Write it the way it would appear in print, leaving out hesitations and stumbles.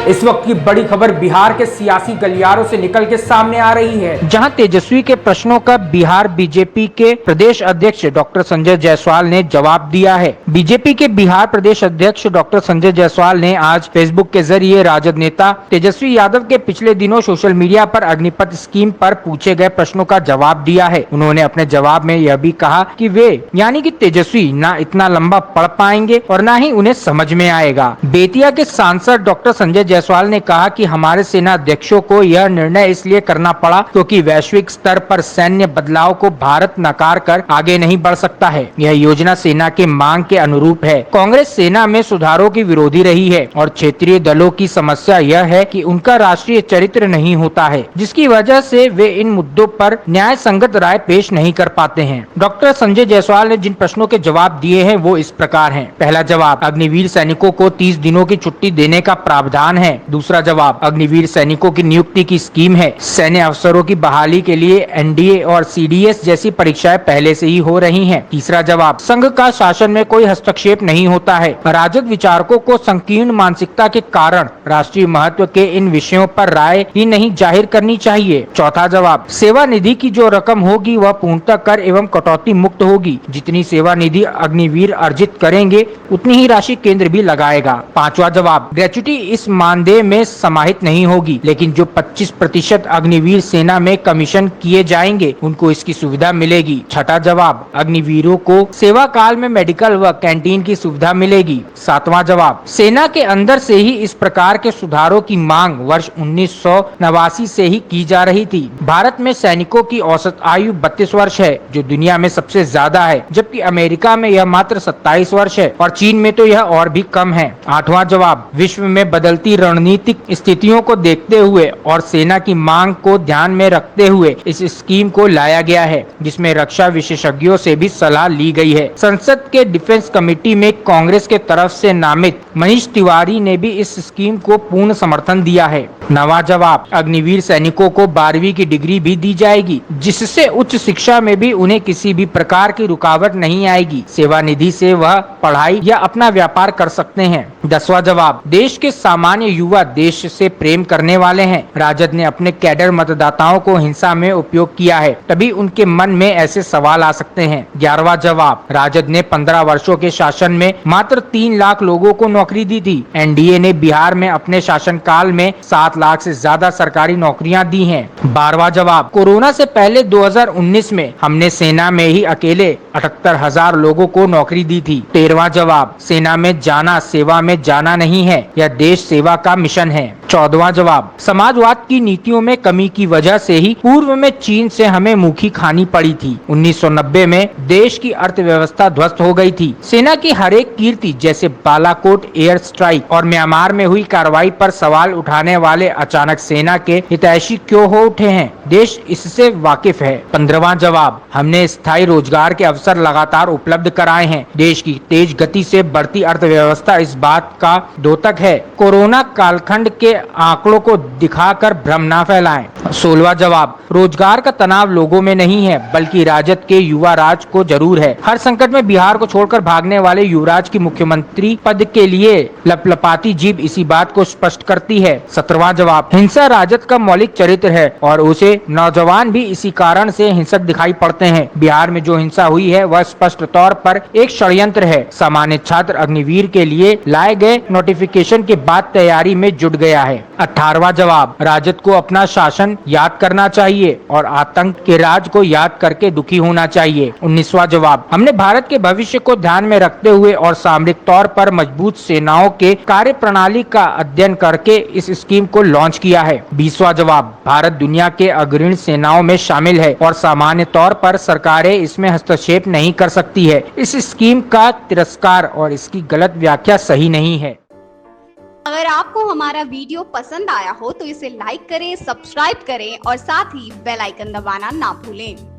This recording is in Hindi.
इस वक्त की बड़ी खबर बिहार के सियासी गलियारों से निकल के सामने आ रही है, जहां तेजस्वी के प्रश्नों का बिहार बीजेपी के प्रदेश अध्यक्ष डॉक्टर संजय जायसवाल ने जवाब दिया है। बीजेपी के बिहार प्रदेश अध्यक्ष डॉक्टर संजय जायसवाल ने आज फेसबुक के जरिए राजद नेता तेजस्वी यादव के पिछले दिनों सोशल मीडिया पर अग्निपथ स्कीम पर पूछे गए प्रश्नों का जवाब दिया है। उन्होंने अपने जवाब में यह भी कहा कि वे यानी कि तेजस्वी ना इतना लंबा पढ़ पाएंगे और ना ही उन्हें समझ में आएगा। बेतिया के सांसद डॉक्टर संजय जायसवाल ने कहा कि हमारे सेना अध्यक्षों को यह निर्णय इसलिए करना पड़ा क्योंकि वैश्विक स्तर पर सैन्य बदलाव को भारत नकार कर आगे नहीं बढ़ सकता है। यह योजना सेना के मांग के अनुरूप है। कांग्रेस सेना में सुधारों की विरोधी रही है और क्षेत्रीय दलों की समस्या यह है कि उनका राष्ट्रीय चरित्र नहीं होता है, जिसकी वजह से वे इन मुद्दों पर न्याय संगत राय पेश नहीं कर पाते हैं। डॉक्टर संजय जायसवाल ने जिन प्रश्नों के जवाब दिए हैं वो इस प्रकार हैं। पहला जवाब, अग्निवीर सैनिकों को 30 दिनों की छुट्टी देने का प्रावधान है। दूसरा जवाब, अग्निवीर सैनिकों की नियुक्ति की स्कीम है। सैन्य अफसरों की बहाली के लिए एनडीए और सीडीएस जैसी परीक्षाएं पहले से ही हो रही हैं। तीसरा जवाब, संघ का शासन में कोई हस्तक्षेप नहीं होता है। राजद विचारकों को संकीर्ण मानसिकता के कारण राष्ट्रीय महत्व के इन विषयों पर राय ही नहीं जाहिर करनी चाहिए। चौथा जवाब, सेवा निधि की जो रकम होगी वह पूर्णतः कर एवं कटौती मुक्त होगी। जितनी सेवा निधि अग्निवीर अर्जित करेंगे उतनी ही राशि केंद्र भी लगाएगा। पांचवा जवाब, ग्रेच्युटी इस मानदेय में समाहित नहीं होगी, लेकिन जो 25% अग्निवीर सेना में कमीशन किए जाएंगे उनको इसकी सुविधा मिलेगी। छठा जवाब, अग्निवीरों को सेवा काल में मेडिकल व कैंटीन की सुविधा मिलेगी। सातवां जवाब, सेना के अंदर से ही इस प्रकार के सुधारों की मांग वर्ष 1989 से ही की जा रही थी। भारत में सैनिकों की औसत आयु 32 वर्ष है, जो दुनिया में सबसे ज्यादा है, जबकि अमेरिका में यह मात्र 27 वर्ष है और चीन में तो यह और भी कम है। आठवां जवाब, विश्व में बदलती रणनीतिक स्थितियों को देखते हुए और सेना की मांग को ध्यान में रखते हुए इस स्कीम को लाया गया है, जिसमें रक्षा विशेषज्ञों से भी सलाह ली गई है। संसद के डिफेंस कमेटी में कांग्रेस के तरफ से नामित मनीष तिवारी ने भी इस स्कीम को पूर्ण समर्थन दिया है। नवा जवाब, अग्निवीर सैनिकों को 12वीं की डिग्री भी दी जाएगी, जिससे उच्च शिक्षा में भी उन्हें किसी भी प्रकार की रुकावट नहीं आएगी। सेवा निधि से वह पढ़ाई या अपना व्यापार कर सकते हैं। 10वां जवाब, देश के सामान्य युवा देश से प्रेम करने वाले हैं। राजद ने अपने कैडर मतदाताओं को हिंसा में उपयोग किया है, तभी उनके मन में ऐसे सवाल आ सकते हैं। 11वां जवाब, राजद ने 15 वर्षों के शासन में मात्र 3 लाख लोगों को नौकरी दी थी। एनडीए ने बिहार में अपने शासनकाल में 7 लाख से ज्यादा सरकारी नौकरियां दी हैं। 12वां जवाब, कोरोना से पहले 2019 में हमने सेना में ही अकेले 78,000 लोगों को नौकरी दी थी। 13वां जवाब, सेना में जाना सेवा में जाना नहीं है, यह देश सेवा का मिशन है। 14वां जवाब, समाजवाद की नीतियों में कमी की वजह से ही पूर्व में चीन से हमें मुखी खानी पड़ी थी। 1990 में देश की अर्थव्यवस्था ध्वस्त हो गई थी। सेना की हर एक कीर्ति जैसे बालाकोट एयर स्ट्राइक और म्यांमार में हुई कार्रवाई पर सवाल उठाने वाले अचानक सेना के हितैषी क्यों हो उठे हैं? देश इससे वाकिफ है। 15वां जवाब, हमने स्थायी रोजगार के अवसर लगातार उपलब्ध कराए हैं। देश की तेज गति से बढ़ती अर्थव्यवस्था इस बात का द्योतक है। कोरोना कालखंड के आंकड़ों को दिखाकर भ्रम न फैलाएं। 16वां जवाब, रोजगार का तनाव लोगों में नहीं है, बल्कि राजद के युवा राज को जरूर है। हर संकट में बिहार को छोड़कर भागने वाले युवराज की मुख्यमंत्री पद के लिए लपलपाती जीभ इसी बात को स्पष्ट करती है। 17वां जवाब, हिंसा राजद का मौलिक चरित्र है और उसे नौजवान भी इसी कारण से हिंसक दिखाई पड़ते हैं। बिहार में जो हिंसा हुई है वह स्पष्ट तौर पर एक षड्यंत्र है। सामान्य छात्र अग्निवीर के लिए लाए गए नोटिफिकेशन के बाद तैयारी में जुट गया है। 18वां जवाब, राजद को अपना शासन याद करना चाहिए और आतंक के राज को याद करके दुखी होना चाहिए। 19वां जवाब, हमने भारत के भविष्य को ध्यान में रखते हुए और सामरिक तौर पर मजबूत सेनाओं के कार्य प्रणाली का अध्ययन करके इस स्कीम को लॉन्च किया है। 20वां जवाब, भारत दुनिया के अग्रणी सेनाओं में शामिल है और सामान्य तौर पर सरकारें इसमें हस्तक्षेप नहीं कर सकती है। इस स्कीम का तिरस्कार और इसकी गलत व्याख्या सही नहीं है। अगर आपको हमारा वीडियो पसंद आया हो तो इसे लाइक करें, सब्सक्राइब करें और साथ ही बेल आइकन दबाना ना भूलें।